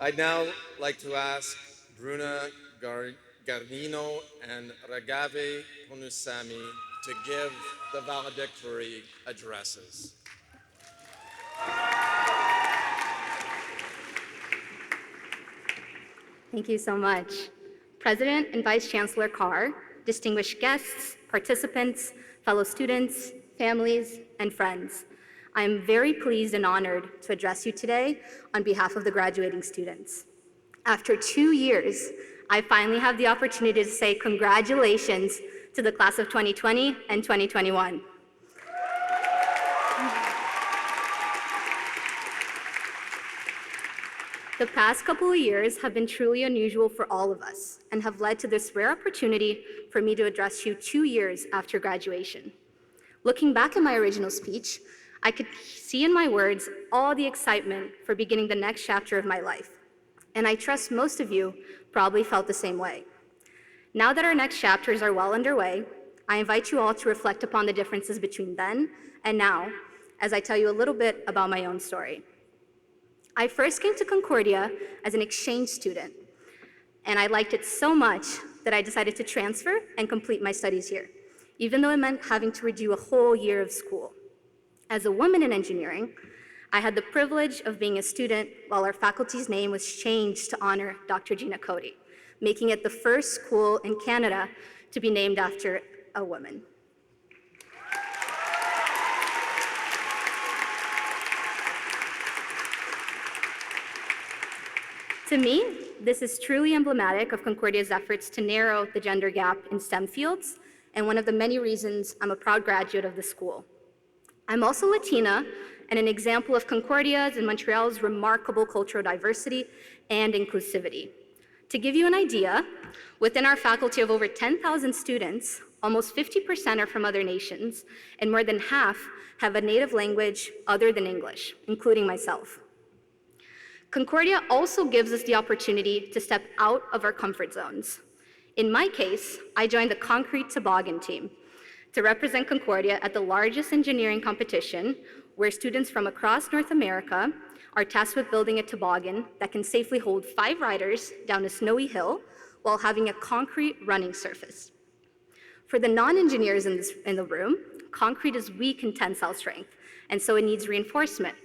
I'd now like to ask Bruna Garnino and Ragave Ponusami to give the valedictory addresses. Thank you so much. President and Vice Chancellor Carr, distinguished guests, participants, fellow students, families, and friends, I am very pleased and honored to address you today on behalf of the graduating students. After 2 years, I finally have the opportunity to say congratulations to the class of 2020 and 2021. The past couple of years have been truly unusual for all of us and have led to this rare opportunity for me to address you 2 years after graduation. Looking back at my original speech, I could see in my words all the excitement for beginning the next chapter of my life, and I trust most of you probably felt the same way. Now that our next chapters are well underway, I invite you all to reflect upon the differences between then and now as I tell you a little bit about my own story. I first came to Concordia as an exchange student, and I liked it so much that I decided to transfer and complete my studies here, even though it meant having to redo a whole year of school. As a woman in engineering, I had the privilege of being a student while our faculty's name was changed to honor Dr. Gina Cody, making it the first school in Canada to be named after a woman. To me, this is truly emblematic of Concordia's efforts to narrow the gender gap in STEM fields, and one of the many reasons I'm a proud graduate of the school. I'm also Latina and an example of Concordia's and Montreal's remarkable cultural diversity and inclusivity. To give you an idea, within our faculty of over 10,000 students, almost 50% are from other nations, and more than half have a native language other than English, including myself. Concordia also gives us the opportunity to step out of our comfort zones. In my case, I joined the Concrete Toboggan team to represent Concordia at the largest engineering competition, where students from across North America are tasked with building a toboggan that can safely hold 5 riders down a snowy hill while having a concrete running surface. For the non-engineers in the room, concrete is weak in tensile strength, and so it needs reinforcement.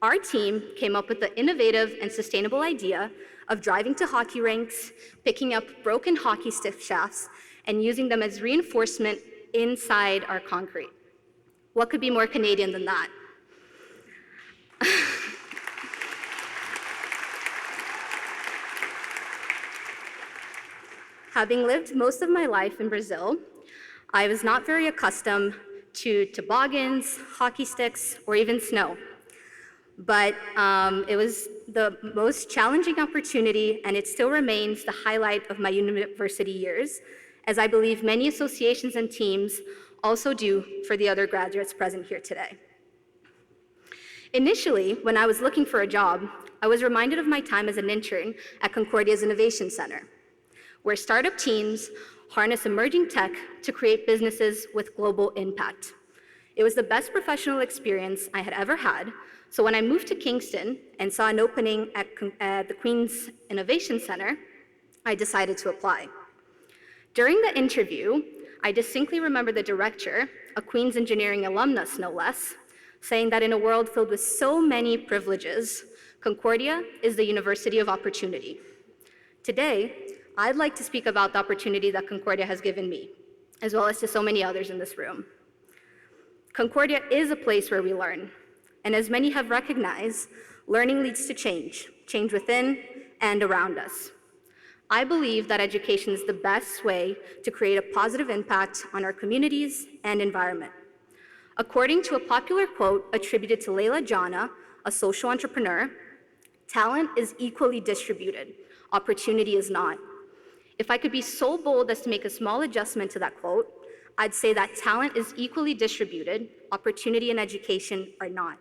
Our team came up with the innovative and sustainable idea of driving to hockey rinks, picking up broken hockey stick shafts, and using them as reinforcement inside our concrete. What could be more Canadian than that? Having lived most of my life in Brazil, I was not very accustomed to toboggans, hockey sticks, or even snow. But it was the most challenging opportunity, and it still remains the highlight of my university years, as I believe many associations and teams also do for the other graduates present here today. Initially, when I was looking for a job, I was reminded of my time as an intern at Concordia's Innovation Center, where startup teams harness emerging tech to create businesses with global impact. It was the best professional experience I had ever had, so when I moved to Kingston and saw an opening at the Queen's Innovation Center, I decided to apply. During the interview, I distinctly remember the director, a Queen's engineering alumnus no less, saying that in a world filled with so many privileges, Concordia is the University of Opportunity. Today, I'd like to speak about the opportunity that Concordia has given me, as well as to so many others in this room. Concordia is a place where we learn, and as many have recognized, learning leads to change within and around us. I believe that education is the best way to create a positive impact on our communities and environment. According to a popular quote attributed to Leila Jana, a social entrepreneur, talent is equally distributed, opportunity is not. If I could be so bold as to make a small adjustment to that quote, I'd say that talent is equally distributed, opportunity and education are not.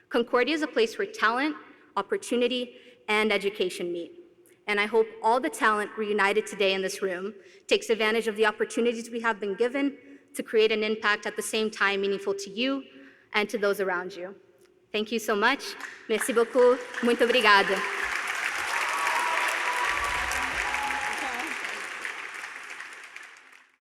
Concordia is a place where talent, opportunity, and education meet. And I hope all the talent reunited today in this room takes advantage of the opportunities we have been given to create an impact at the same time meaningful to you and to those around you. Thank you so much. Merci beaucoup. Muito obrigada.